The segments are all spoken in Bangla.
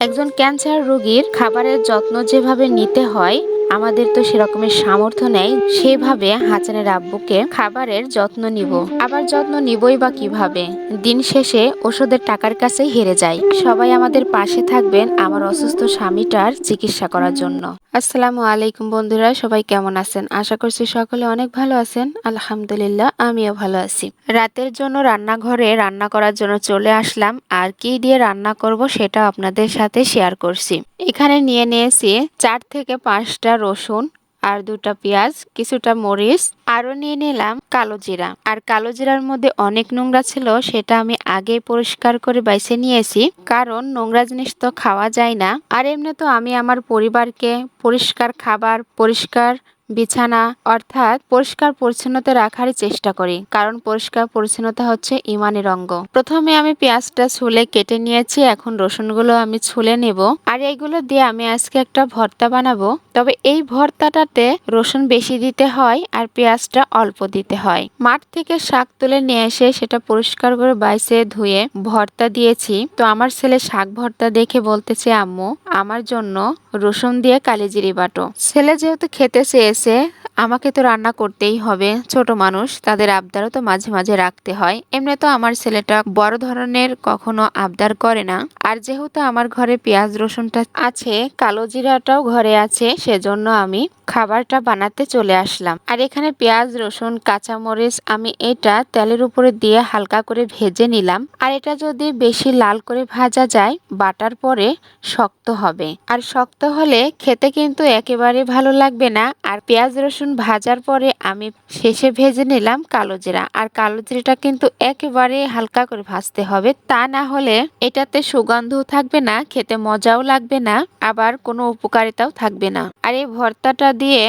একজন ক্যান্সার রোগীর খাবারের যত্ন যেভাবে নিতে হয় আমাদের তো সেরকমের সামর্থ্য নেই সেভাবে হাসানের আব্বুকে খাবারের যত্ন নিব। আবার যত্ন নিবই বা কিভাবে? দিন শেষে ওষুধের টাকার কাছেই হেরে যাই। সবাই আমাদের পাশে থাকবেন আমার অসুস্থ স্বামীটার চিকিৎসা করার জন্য। আসসালামু আলাইকুম বন্ধুরা, সবাই কেমন আছেন? আশা করছি সকলে অনেক ভালো আছেন। আলহামদুলিল্লাহ, আমিও ভালো আছি। রাতের জন্য রান্নাঘরে রান্না করার জন্য চলে আসলাম। আর কি দিয়ে রান্না করব সেটা আপনাদের সাথে শেয়ার করছি। এখানে নিয়ে নিয়েছি 4 থেকে 5টা রসুন আর 2টা পেঁয়াজ, কিছুটা মরিচ, আরো নিয়ে নিলাম কালো জিরা। আর কালো জিরার মধ্যে অনেক নোংরা ছিল, সেটা আমি আগে পরিষ্কার করে বাইছে নিয়েছি, কারণ নোংরা জিনিস তো খাওয়া যায় না। আর এমনি তো আমি আমার পরিবারকে পরিষ্কার খাবার, পরিষ্কার বিছানা অর্থাৎ পরিষ্কার পরিচ্ছন্নতা রাখারই চেষ্টা করি, কারণ পরিষ্কার পরিচ্ছন্নতা হচ্ছে ইমানের অঙ্গ। প্রথমে আমি পেঁয়াজটা ছুলে কেটে নিয়েছি, এখন রসুনগুলো আমি ছুলে নেব। আর এইগুলো দিয়ে আমি আজকে একটা ভর্তা বানাবো। তবে এই ভর্তাটাতে রসুন বেশি দিতে হয় আর পেঁয়াজটা অল্প দিতে হয়। মাঠ থেকে শাক তুলে নিয়ে এসে সেটা পরিষ্কার করে বাইছে ধুয়ে ভর্তা দিয়েছি। তো আমার ছেলে শাক ভর্তা দেখে বলতেছে, আম্মু আমার জন্য রসুন দিয়ে কালিজিরি বাটো। ছেলে যেহেতু খেতে চেয়েছে, আমাকে তো রান্না করতেই হবে। ছোট মানুষ, তাদের আবদারও তো মাঝে মাঝে রাখতে হয়। এমনি তো আমার ছেলেটা বড় ধরনের কখনো আবদার করে না। আর যেহেতু আমার ঘরে পেঁয়াজ রসুনটা আছে, কালো জিরাটাও ঘরে আছে, সেজন্য আমি খাবারটা বানাতে চলে আসলাম। আর এখানে পেঁয়াজ রসুন কাঁচামরিচ আমি এটা তেলের উপরে দিয়ে হালকা করে ভেজে নিলাম। আর এটা যদি বেশি লাল করে ভাজা যায়, বাটার পরে শক্ত হবে। আর শক্ত হলে খেতে কিন্তু একেবারে ভালো লাগবে না। আর পেঁয়াজ রসুন ভাজার পরে আমি শেষে ভেজে নিলাম কালো জিরা। আর কালো জিরাটা কিন্তু একেবারে হালকা করে ভাজতে হবে, তা না হলে এটাতে সুগন্ধও থাকবে না, খেতে মজাও লাগবে না, আবার কোনো উপকারিতাও থাকবে না। আর এই ভর্তাটা দিয়ে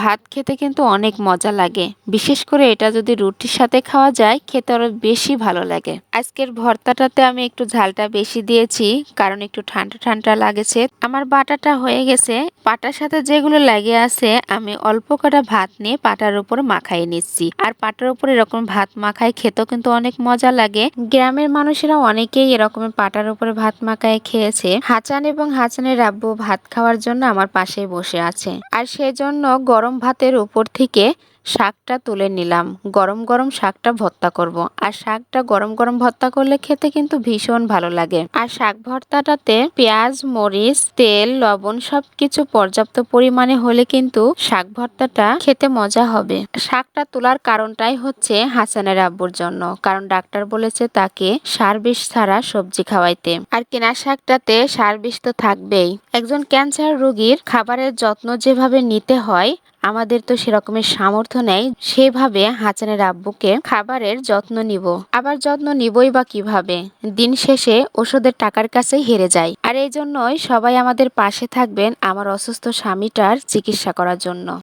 ভাত খেতে কিন্তু অনেক মজা লাগে। বিশেষ করে এটা যদি রুটির সাথে খাওয়া যায়, খেতে আরো বেশি ভালো লাগে। আজকের ভর্তাটাতে আমি একটু ঝালটা বেশি দিয়েছি, কারণ একটু ঠান্ডা ঠান্ডা লাগেছে। আমার বাটাটা হয়ে গেছে। পাটার সাথে যেগুলো লাগে আছে আমি অল্প কটা ভাত নিয়ে পাটার উপর মাখাই নিচ্ছি। আর পাটার উপর এরকম ভাত মাখায় খেতেও কিন্তু অনেক মজা লাগে। গ্রামের মানুষেরা অনেকেই এরকম পাটার উপরে ভাত মাখায় খেয়েছে। হাসান এবং হাসানের আব্বু ভাত খাওয়ার জন্য আমার পাশেই বসে আছে। আর সেজন্য গরম ভাতের উপর থেকে শাকটা তুলে নিলাম। গরম গরম শাকটা ভর্তা করব। আর শাকটা গরম গরম ভর্তা করলে খেতে কিন্তু ভীষণ ভালো লাগে। আর শাক ভর্তাটাতে পেঁয়াজ মরিচ তেল লবণ সবকিছু পর্যাপ্ত পরিমাণে হলে কিন্তু শাক ভর্তাটা খেতে মজা হবে। শাকটা তোলার কারণটাই হচ্ছে হাসানের আব্বুর জন্য, কারণ ডাক্তার বলেছে তাকে সার বিষ ছাড়া সবজি খাওয়াইতে। আর কেনা শাকটাতে সার বিষ তো থাকবেই। একজন ক্যান্সার রোগীর খাবারের যত্ন যেভাবে নিতে হয় আমাদের তো সেরকমের সামর্থ্য নেই সেভাবে হাসানের আব্বুকে খাবারের যত্ন নিব। আবার যত্ন নিবই বা কিভাবে? দিন শেষে ওষুধের টাকার কাছেই হেরে যাই। আর এই জন্যই সবাই আমাদের পাশে থাকবেন আমার অসুস্থ স্বামীটার চিকিৎসা করার জন্য।